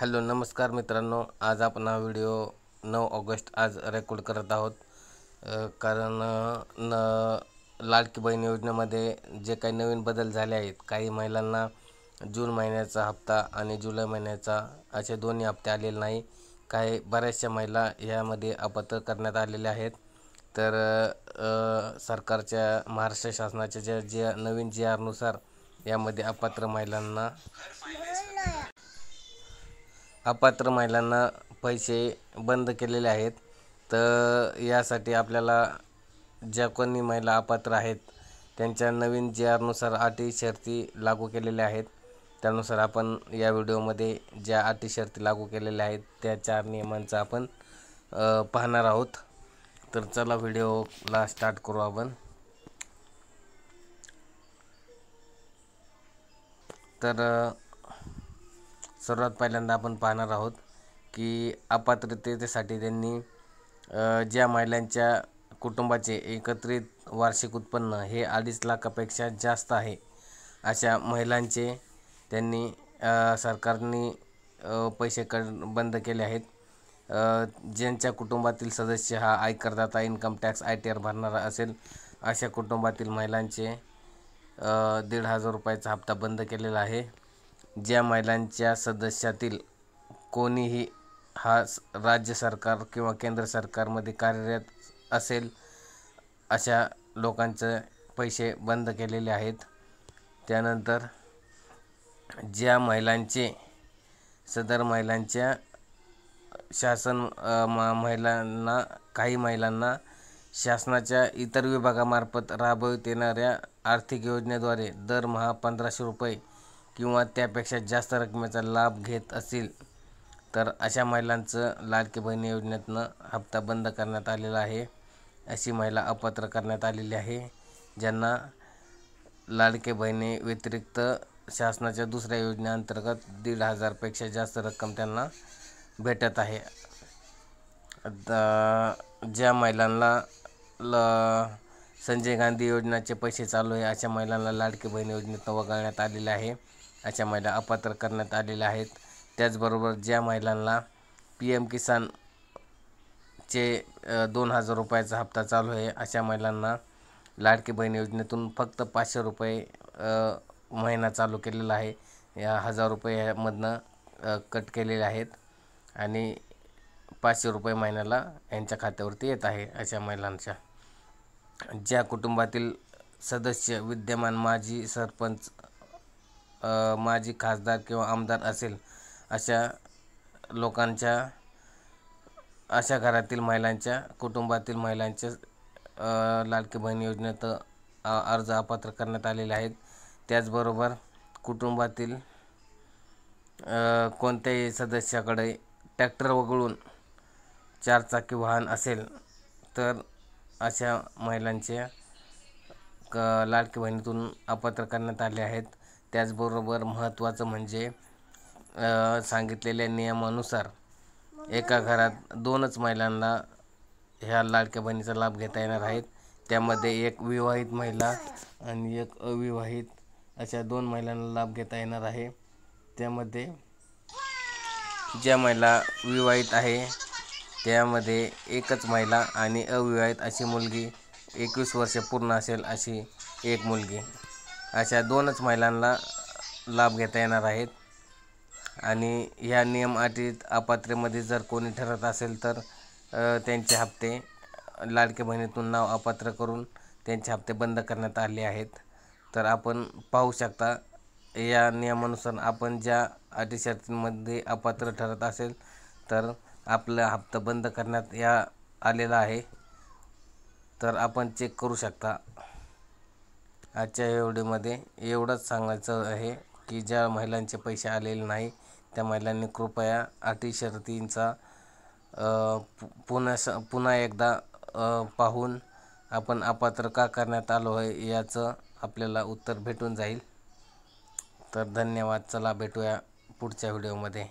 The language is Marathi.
हॅलो नमस्कार मित्रांनो, आज आपण हा व्हिडिओ 9 ऑगस्ट आज रेकॉर्ड करत आहोत. कारण लाडकी बहीण योजनेमध्ये जे काही नवीन बदल झाले आहेत. काही महिलांना जून महिन्याचा हप्ता आणि जुलै महिन्याचा असे दोन्ही हप्ते आलेले नाही. काही बऱ्याचशा महिला यामध्ये अपात्र करण्यात आलेल्या आहेत. तर सरकारच्या महाराष्ट्र शासनाच्या ज्या नवीन GR नुसार यामध्ये अपात्र महिलांना पैसे बंद केलेले आहेत. तर यासाठी आपल्याला ज्या कोणी महिला अपात्र आहेत त्यांच्या नवीन GR नुसार अटी शर्ती लागू केलेल्या आहेत. त्यानुसार आपण या व्हिडिओमध्ये ज्या अटी शर्ती लागू केलेल्या आहेत त्या 4 नियमांचा आपण पाहणार आहोत. तर चला व्हिडिओला स्टार्ट करू आपण. तर सर्वात पहिल्यांदा आपण पाहणार आहोत की अपात्रतेसाठी त्यांनी ज्या महिलांच्या कुटुंबाचे एकत्रित वार्षिक उत्पन्न हे 2.5 लाखापेक्षा जास्त आहे अशा महिलांचे त्यांनी सरकारने पैसे बंद केले आहेत. ज्यांच्या कुटुंबातील सदस्य हा आयकरदाता इन्कम टॅक्स ITR भरणारा असेल अशा कुटुंबातील महिलांचे 1,500 रुपयाचा हप्ता बंद केलेला आहे. ज्या महिलांच्या सदस्यातील कोणीही हा राज्य सरकार किंवा केंद्र सरकारमध्ये कार्यरत असेल अशा लोकांचे पैसे बंद केलेले आहेत. त्यानंतर ज्या महिलांचे सदर महिलांच्या काही महिलांना शासनाच्या इतर विभागामार्फत राबविण्यात येणाऱ्या आर्थिक योजनेद्वारे दरमहा 1,500 रुपये किंवा त्यापेक्षा जास्त रकमेचा लाभ घेत असतील तर अशा महिलांचं लाडकी बहीण योजनेतनं हप्ता बंद करण्यात आलेला आहे. अशी महिला अपात्र करण्यात आलेली आहे ज्यांना लाडकी बहिणी व्यतिरिक्त शासनाच्या दुसऱ्या योजनेअंतर्गत 1,500 पेक्षा जास्त रक्कम त्यांना भेटत आहे. ज्या महिलांना संजय गांधी योजनेचे पैसे चालू आहे अशा महिलांना लाडकी बहीण योजनेतून वगळण्यात आलेले आहे. अशा महिला अपात्र करण्यात आलेल्या आहेत. त्याचबरोबर ज्या महिलांना PM किसानचे 2,000 रुपयाचा हप्ता चालू आहे अशा महिलांना लाडकी बहीण योजनेतून फक्त 500 रुपये महिना चालू केलेला आहे. या 1,000 रुपयामधनं कट केलेले आहेत आणि 500 रुपये महिन्याला यांच्या खात्यावरती येत आहे. अशा महिलांच्या ज्या कुटुंबातील सदस्य विद्यमान माजी सरपंच, माजी खासदार किंवा आमदार असेल अशा लोकांच्या अशा घरातील महिलांच्या कुटुंबातील महिलांच्या लाडकी बहीण योजनेत अर्ज अपात्र करण्यात आलेले आहेत. त्याचबरोबर कुटुंबातील कोणत्याही सदस्याकडे ट्रॅक्टर वगळून 4 चाकी वाहन असेल तर अशा महिलांच्या लाडकी बहिणीतून अपात्र करण्यात आले आहेत. त्याचबरोबर महत्त्वाचं म्हणजे सांगितलेल्या नियमानुसार एका घरात 2च महिलांना ह्या लाडक्या बहिणीचा लाभ घेता येणार आहेत. त्यामध्ये एक विवाहित महिला आणि एक अविवाहित अशा 2 महिलांना लाभ घेता येणार आहे. त्यामध्ये ज्या महिला विवाहित आहे त्यामध्ये एकच महिला आणि अविवाहित अशी मुलगी 21 वर्ष पूर्ण असेल अशी एक मुलगी अशा 2च महिलांना लाभ घेता येणार आहेत. आणि ह्या नियम अटीत अपात्रेमध्ये जर कोणी ठरत असेल तर त्यांचे हप्ते लाडकी बहिणीतून नाव अपात्र करून त्यांचे हप्ते बंद करण्यात आले आहेत. तर आपण पाहू शकता या नियमानुसार आपण ज्या अटी शर्तींमध्ये अपात्र ठरत असेल तर आपला हप्ता बंद करण्यात आलेला आहे. तर आपण चेक करू शकता. आजच्या व्हिडिओमध्ये एवढंच सांगायचं आहे की ज्या महिलांचे पैसे आलेले नाही त्या महिलांनी कृपया अटी शर्तींचा पुन्हा एकदा पाहून आपण अपात्र का करण्यात आलो आहे याचं आपल्याला उत्तर भेटून जाईल. तर धन्यवाद. चला भेटूया पुढच्या व्हिडिओमध्ये.